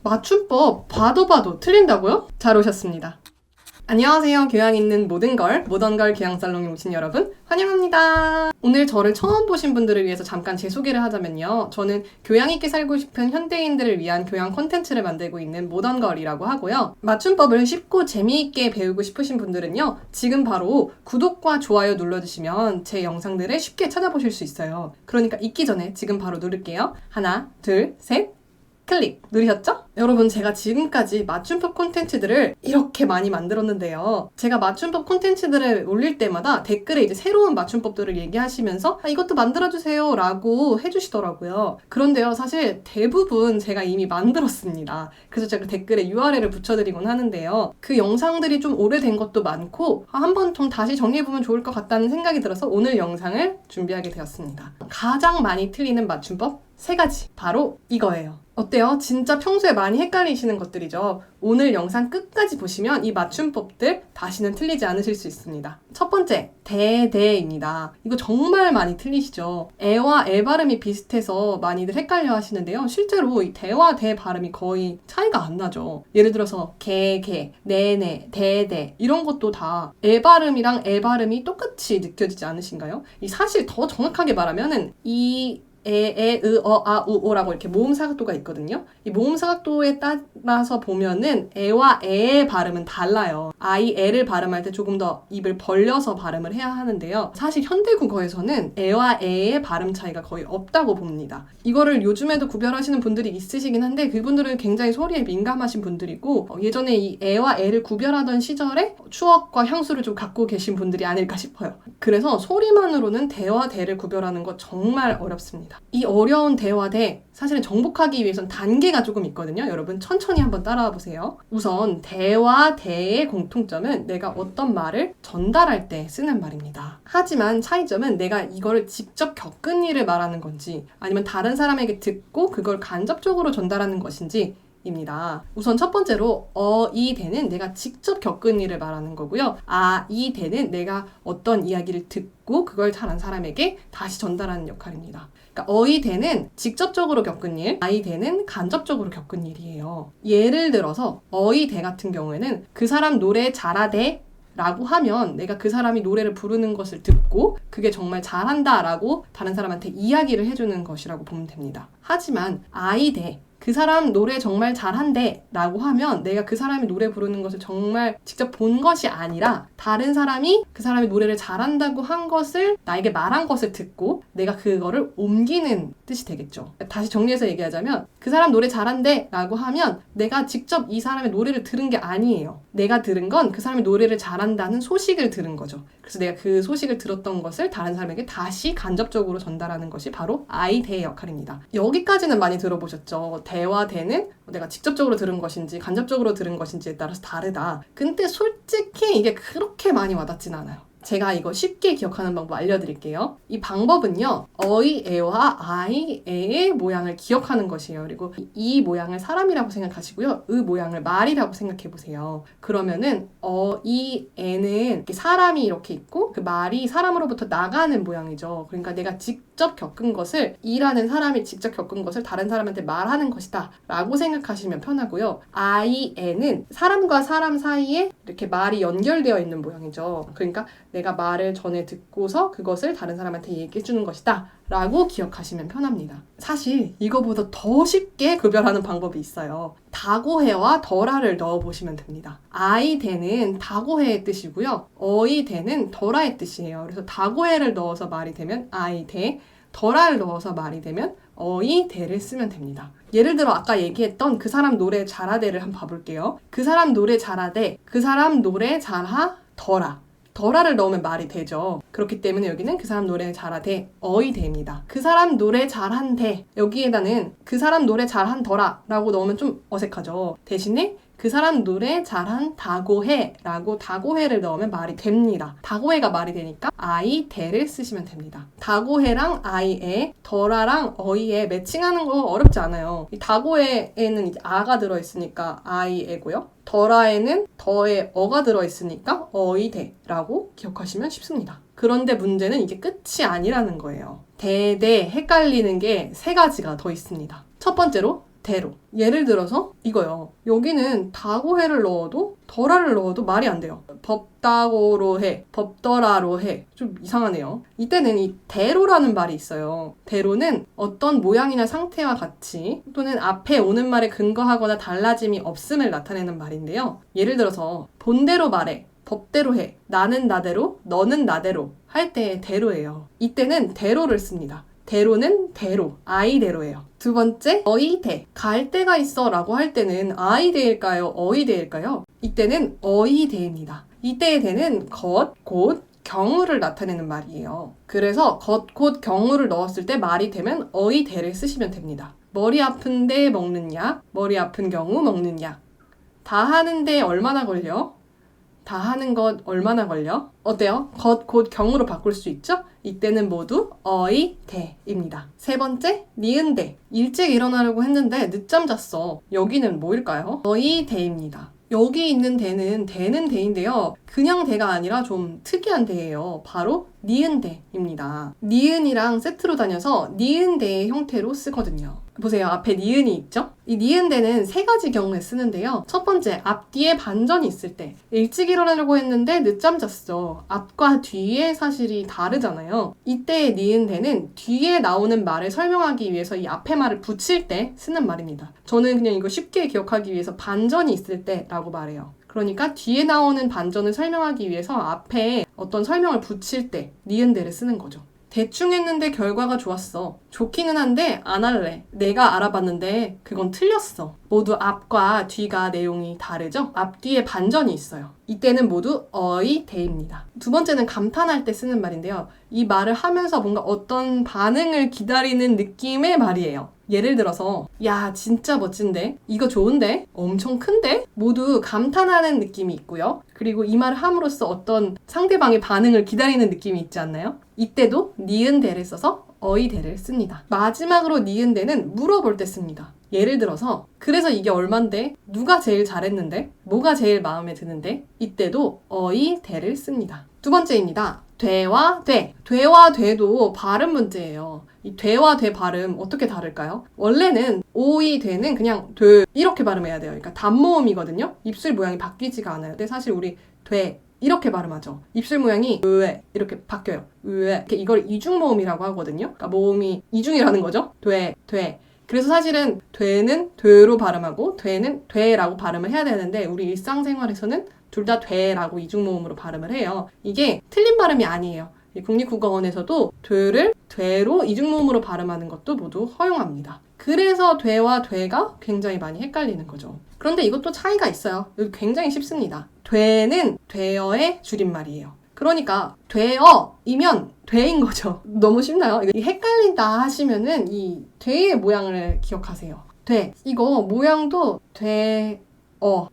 맞춤법 봐도 봐도 틀린다고요? 잘 오셨습니다. 안녕하세요. 교양 있는 모던걸 교양살롱에 오신 여러분 환영합니다. 오늘 저를 처음 보신 분들을 위해서 잠깐 제 소개를 하자면요. 저는 교양 있게 살고 싶은 현대인들을 위한 교양 콘텐츠를 만들고 있는 모던걸이라고 하고요. 맞춤법을 쉽고 재미있게 배우고 싶으신 분들은요. 지금 바로 구독과 좋아요 눌러주시면 제 영상들을 쉽게 찾아보실 수 있어요. 그러니까 잊기 전에 지금 바로 누를게요. 하나, 둘, 셋. 클릭! 누르셨죠? 여러분, 제가 지금까지 맞춤법 콘텐츠들을 이렇게 많이 만들었는데요. 제가 맞춤법 콘텐츠들을 올릴 때마다 댓글에 이제 새로운 맞춤법들을 얘기하시면서 이것도 만들어주세요 라고 해주시더라고요. 그런데요, 사실 대부분 제가 이미 만들었습니다. 그래서 제가 댓글에 URL을 붙여드리곤 하는데요. 그 영상들이 좀 오래된 것도 많고 한번 좀 다시 정리해보면 좋을 것 같다는 생각이 들어서 오늘 영상을 준비하게 되었습니다. 가장 많이 틀리는 맞춤법 3가지. 바로 이거예요. 어때요? 진짜 평소에 많이 헷갈리시는 것들이죠. 오늘 영상 끝까지 보시면 이 맞춤법들 다시는 틀리지 않으실 수 있습니다. 첫 번째, 대대입니다. 이거 정말 많이 틀리시죠? 애와 애 발음이 비슷해서 많이들 헷갈려 하시는데요. 실제로 이 대와 대 발음이 거의 차이가 안 나죠. 예를 들어서 개, 네네, 대대 이런 것도 다 애 발음이랑 애 발음이 똑같이 느껴지지 않으신가요? 사실 더 정확하게 말하면은 으어아우오라고 이렇게 모음 사각도가 있거든요. 이 모음 사각도에 따라서 보면은 애와 애의 발음은 달라요. 애를 발음할 때 조금 더 입을 벌려서 발음을 해야 하는데요. 사실 현대국어에서는 애와 애의 발음 차이가 거의 없다고 봅니다. 이거를 요즘에도 구별하시는 분들이 있으시긴 한데 그분들은 굉장히 소리에 민감하신 분들이고 예전에 이 애와 애를 구별하던 시절에 추억과 향수를 좀 갖고 계신 분들이 아닐까 싶어요. 그래서 소리만으로는 대와 대를 구별하는 거 정말 어렵습니다. 이 어려운 대와 대, 사실은 정복하기 위해선 단계가 조금 있거든요. 여러분 천천히 한번 따라와 보세요. 우선 대와 대의 공통점은 내가 어떤 말을 전달할 때 쓰는 말입니다. 하지만 차이점은 내가 이거를 직접 겪은 일을 말하는 건지 아니면 다른 사람에게 듣고 그걸 간접적으로 전달하는 것인지 입니다. 우선 첫 번째로 이 대는 내가 직접 겪은 일을 말하는 거고요. 이 대는 내가 어떤 이야기를 듣고 그걸 다른 사람에게 다시 전달하는 역할입니다. 그러니까 이 대는 직접적으로 겪은 일, 이 대는 간접적으로 겪은 일이에요. 예를 들어서 이 대 같은 경우에는 그 사람 노래 잘하대 라고 하면 내가 그 사람이 노래를 부르는 것을 듣고 그게 정말 잘한다 라고 다른 사람한테 이야기를 해주는 것이라고 보면 됩니다. 하지만 아이대, 그 사람 노래 정말 잘한대 라고 하면 내가 그 사람이 노래 부르는 것을 정말 직접 본 것이 아니라 다른 사람이 그 사람이 노래를 잘한다고 한 것을 나에게 말한 것을 듣고 내가 그거를 옮기는 뜻이 되겠죠. 다시 정리해서 얘기하자면 그 사람 노래 잘한대 라고 하면 내가 직접 이 사람의 노래를 들은 게 아니에요. 내가 들은 건 그 사람이 노래를 잘한다는 소식을 들은 거죠. 그래서 내가 그 소식을 들었던 것을 다른 사람에게 다시 간접적으로 전달하는 것이 바로 아이대의 역할입니다. 여기까지는 많이 들어보셨죠? 대와 대는 내가 직접적으로 들은 것인지 간접적으로 들은 것인지에 따라서 다르다. 근데 솔직히 이게 그렇게 많이 와닿진 않아요. 제가 이거 쉽게 기억하는 방법 알려드릴게요. 이 방법은요. 애와 애의 모양을 기억하는 것이에요. 그리고 이 모양을 사람이라고 생각하시고요. 모양을 말이라고 생각해보세요. 그러면은 애는 이렇게 사람이 이렇게 있고 그 말이 사람으로부터 나가는 모양이죠. 그러니까 내가 직접 겪은 것을 이라는 사람이 직접 겪은 것을 다른 사람한테 말하는 것이다 라고 생각하시면 편하고요. 애는 사람과 사람 사이에 이렇게 말이 연결되어 있는 모양이죠. 그러니까 내가 말을 전에 듣고서 그것을 다른 사람한테 얘기해 주는 것이다 라고 기억하시면 편합니다. 사실 이거보다 더 쉽게 구별하는 방법이 있어요. 다고해와 덜아를 넣어보시면 됩니다. 아이대는 다고해의 뜻이고요. 어이대는 덜아의 뜻이에요. 그래서 다고해를 넣어서 말이 되면 아이대, 덜아를 넣어서 말이 되면 어이대를 쓰면 됩니다. 예를 들어 아까 얘기했던 그 사람 노래 잘하대를 한번 봐볼게요. 그 사람 노래 잘하대, 그 사람 노래 잘하더라. 덜아를 넣으면 말이 되죠. 그렇기 때문에 여기는 그 사람 노래 잘하대 어이대입니다. 그 사람 노래 잘한대 여기에다는 그 사람 노래 잘한더라 라고 넣으면 좀 어색하죠. 대신에 그 사람 노래 잘한 다고해 라고 다고해를 넣으면 말이 됩니다. 다고해가 말이 되니까 아이대를 쓰시면 됩니다. 다고해랑 아이애, 덜아랑 어이애 매칭하는 거 어렵지 않아요. 이 다고해에는 이제 아가 들어있으니까 아이애고요. 덜아에는 더에 어가 들어있으니까 어이대라고 기억하시면 쉽습니다. 그런데 문제는 이게 끝이 아니라는 거예요. 대대 헷갈리는 게 3가지가 더 있습니다. 첫 번째로 대로. 예를 들어서 이거요. 여기는 다고해를 넣어도 덜하를 넣어도 말이 안 돼요. 법다고로 해, 법더라로 해. 좀 이상하네요. 이때는 이 대로라는 말이 있어요. 대로는 어떤 모양이나 상태와 같이 또는 앞에 오는 말에 근거하거나 달라짐이 없음을 나타내는 말인데요. 예를 들어서 본대로 말해, 법대로 해, 나는 나대로, 너는 나대로 할 때 대로예요. 이때는 대로를 씁니다. 대로는 대로, 아이대로예요. 두 번째, 어이대. 갈 데가 있어 라고 할 때는 아이대일까요? 어이대일까요? 이때는 어이대입니다. 이때의 대는 것, 곧, 경우를 나타내는 말이에요. 그래서 것, 곧, 경우를 넣었을 때 말이 되면 어이대를 쓰시면 됩니다. 머리 아픈데 먹는 약, 머리 아픈 경우 먹는 약. 다 하는데 얼마나 걸려? 다 하는 것 얼마나 걸려? 어때요? 것, 곧, 경우로 바꿀 수 있죠? 이때는 모두 어이, 대입니다. 세 번째, 니은 대. 일찍 일어나려고 했는데 늦잠 잤어. 여기는 뭐일까요? 어이, 대입니다. 여기 있는 대는 대인데요. 그냥 대가 아니라 좀 특이한 대예요. 바로 니은 대입니다. 니은이랑 세트로 다녀서 니은 대의 형태로 쓰거든요. 보세요. 앞에 니은이 있죠? 이 니은 대는 세 가지 경우에 쓰는데요. 첫 번째, 앞뒤에 반전이 있을 때. 일찍 일어나려고 했는데 늦잠 잤어. 앞과 뒤의 사실이 다르잖아요. 이때의 니은 대는 뒤에 나오는 말을 설명하기 위해서 이 앞에 말을 붙일 때 쓰는 말입니다. 저는 그냥 이거 쉽게 기억하기 위해서 반전이 있을 때라고 말해요. 그러니까 뒤에 나오는 반전을 설명하기 위해서 앞에 어떤 설명을 붙일 때 니은대를 쓰는 거죠. 대충 했는데 결과가 좋았어. 좋기는 한데 안 할래. 내가 알아봤는데 그건 틀렸어. 모두 앞과 뒤가 내용이 다르죠? 앞뒤에 반전이 있어요. 이때는 모두 어이, 대입니다. 두 번째는 감탄할 때 쓰는 말인데요. 이 말을 하면서 뭔가 어떤 반응을 기다리는 느낌의 말이에요. 예를 들어서 야 진짜 멋진데? 이거 좋은데? 엄청 큰데? 모두 감탄하는 느낌이 있고요. 그리고 이 말을 함으로써 어떤 상대방의 반응을 기다리는 느낌이 있지 않나요? 이때도 니은대를 써서 어이대를 씁니다. 마지막으로 니은대는 물어볼 때 씁니다. 예를 들어서 그래서 이게 얼만데? 누가 제일 잘했는데? 뭐가 제일 마음에 드는데? 이때도 어이대를 씁니다. 두 번째입니다. 되와 돼. 되와 돼도 발음 문제예요. 이 되와 돼 발음 어떻게 다를까요? 원래는 오이 되는 그냥 돼 이렇게 발음해야 돼요. 그러니까 단모음이거든요. 입술 모양이 바뀌지가 않아요. 근데 사실 우리 돼 이렇게 발음하죠. 입술 모양이 으에 이렇게 바뀌어요. 으에 이걸 이중모음이라고 하거든요. 그러니까 모음이 이중이라는 거죠. 돼. 그래서 사실은 되는 되로 발음하고 되는 되라고 발음을 해야 되는데 우리 일상생활에서는 둘 다 되라고 이중모음으로 발음을 해요. 이게 틀린 발음이 아니에요. 국립국어원에서도 되를 되로 이중모음으로 발음하는 것도 모두 허용합니다. 그래서 되와 되가 굉장히 많이 헷갈리는 거죠. 그런데 이것도 차이가 있어요. 굉장히 쉽습니다. 되는 되어의 줄임말이에요. 그러니까 되어이면 되인 거죠. 너무 쉽나요? 헷갈린다 하시면은 이 되의 모양을 기억하세요. 돼. 이거 모양도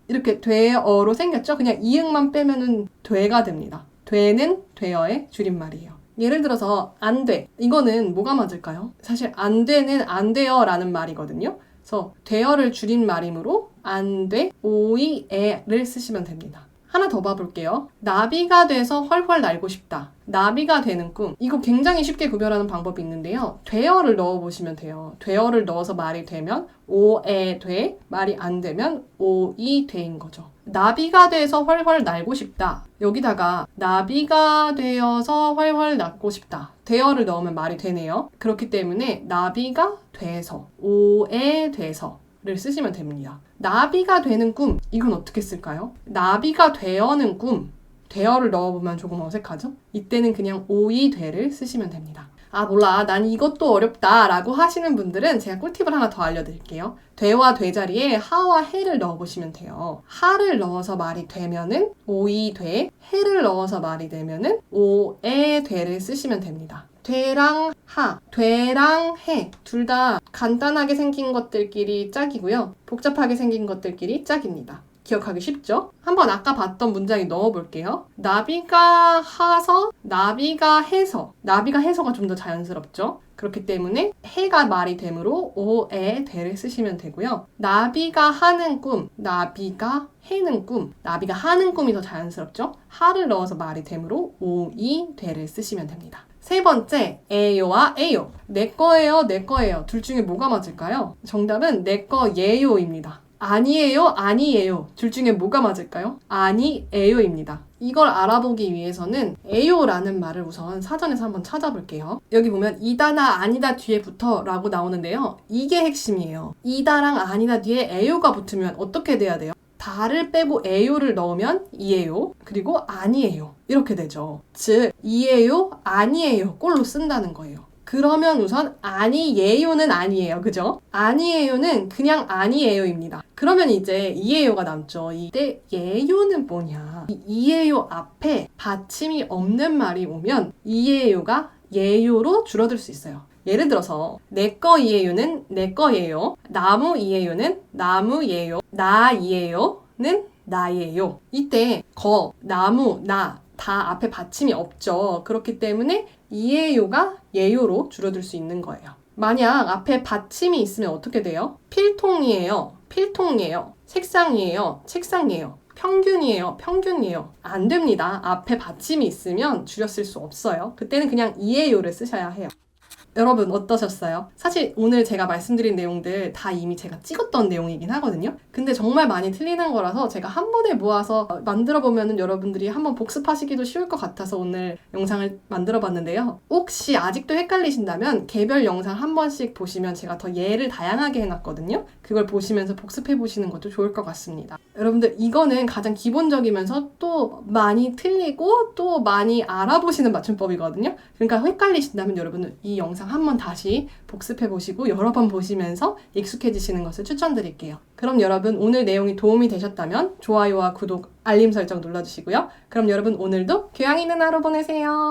이렇게 되어로 생겼죠? 그냥 이응만 빼면은 되가 됩니다. 되는 되어의 줄임말이에요. 예를 들어서 안 돼. 이거는 뭐가 맞을까요? 사실 안 돼는 안 돼요 라는 말이거든요. 그래서 되어를 줄인 말이므로 안 돼, 오이, 에를 쓰시면 됩니다. 하나 더 봐볼게요. 나비가 돼서 훨훨 날고 싶다. 나비가 되는 꿈. 이거 굉장히 쉽게 구별하는 방법이 있는데요. 되어를 넣어보시면 돼요. 되어를 넣어서 말이 되면 오에 돼, 말이 안 되면 오이 돼인 거죠. 나비가 돼서 훨훨 날고 싶다. 여기다가 나비가 되어서 훨훨 날고 싶다. 되어를 넣으면 말이 되네요. 그렇기 때문에 나비가 돼서, 오에 돼서 를 쓰시면 됩니다. 나비가 되는 꿈, 이건 어떻게 쓸까요? 나비가 되어는 꿈, 되어를 넣어보면 조금 어색하죠? 이때는 그냥 오이 되를 쓰시면 됩니다. 아 몰라 난 이것도 어렵다 라고 하시는 분들은 제가 꿀팁을 하나 더 알려드릴게요. 되와 돼 자리에 하와 해를 넣어보시면 돼요. 하를 넣어서 말이 되면은 오이 돼, 해를 넣어서 말이 되면은 오에 되를 쓰시면 됩니다. 되랑 하, 되랑 해 둘 다 간단하게 생긴 것들끼리 짝이고요. 복잡하게 생긴 것들끼리 짝입니다. 기억하기 쉽죠? 한번 아까 봤던 문장에 넣어볼게요. 나비가 하서, 나비가 해서. 나비가 해서가 좀 더 자연스럽죠? 그렇기 때문에 해가 말이 되므로 오에 되를 쓰시면 되고요. 나비가 하는 꿈, 나비가 해는 꿈. 나비가 하는 꿈이 더 자연스럽죠? 하를 넣어서 말이 되므로 오이 되를 쓰시면 됩니다. 세 번째, 에요와 에요. 내 거예요, 내 거예요. 둘 중에 뭐가 맞을까요? 정답은 내 거예요입니다. 아니에요, 아니에요. 둘 중에 뭐가 맞을까요? 아니에요입니다. 이걸 알아보기 위해서는 에요라는 말을 우선 사전에서 한번 찾아볼게요. 여기 보면 이다나 아니다 뒤에 붙어 라고 나오는데요. 이게 핵심이에요. 이다랑 아니다 뒤에 에요가 붙으면 어떻게 돼야 돼요? 다를 빼고 에요를 넣으면 이에요. 그리고 아니에요. 이렇게 되죠. 즉 이에요, 아니에요 꼴로 쓴다는 거예요. 그러면 우선 아니에요는 아니에요. 그죠? 아니에요는 그냥 아니에요입니다. 그러면 이제 이에요가 남죠. 이때 예요는 뭐냐? 이에요 앞에 받침이 없는 말이 오면 이에요가 예요로 줄어들 수 있어요. 예를 들어서 내 거 이에요는 내 거예요. 나무 이에요는 나무예요. 나 이에요는 나예요. 이때 거, 나무, 나 다 앞에 받침이 없죠. 그렇기 때문에 이에요가 예요로 줄어들 수 있는 거예요. 만약 앞에 받침이 있으면 어떻게 돼요? 필통이에요. 필통이에요. 책상이에요. 책상이에요. 평균이에요. 평균이에요. 안 됩니다. 앞에 받침이 있으면 줄여 쓸 수 없어요. 그때는 그냥 이에요를 쓰셔야 해요. 여러분 어떠셨어요? 사실 오늘 제가 말씀드린 내용들 다 이미 제가 찍었던 내용이긴 하거든요. 근데 정말 많이 틀리는 거라서 제가 한 번에 모아서 만들어 보면은 여러분들이 한번 복습하시기도 쉬울 것 같아서 오늘 영상을 만들어 봤는데요. 혹시 아직도 헷갈리신다면 개별 영상 한 번씩 보시면 제가 더 예를 다양하게 해놨거든요. 그걸 보시면서 복습해 보시는 것도 좋을 것 같습니다. 여러분들 이거는 가장 기본적이면서 또 많이 틀리고 또 많이 알아보시는 맞춤법이거든요. 그러니까 헷갈리신다면 여러분은 이 영상 한번 다시 복습해보시고 여러 번 보시면서 익숙해지시는 것을 추천드릴게요. 그럼 여러분 오늘 내용이 도움이 되셨다면 좋아요와 구독, 알림 설정 눌러주시고요. 그럼 여러분 오늘도 교양 있는 하루 보내세요.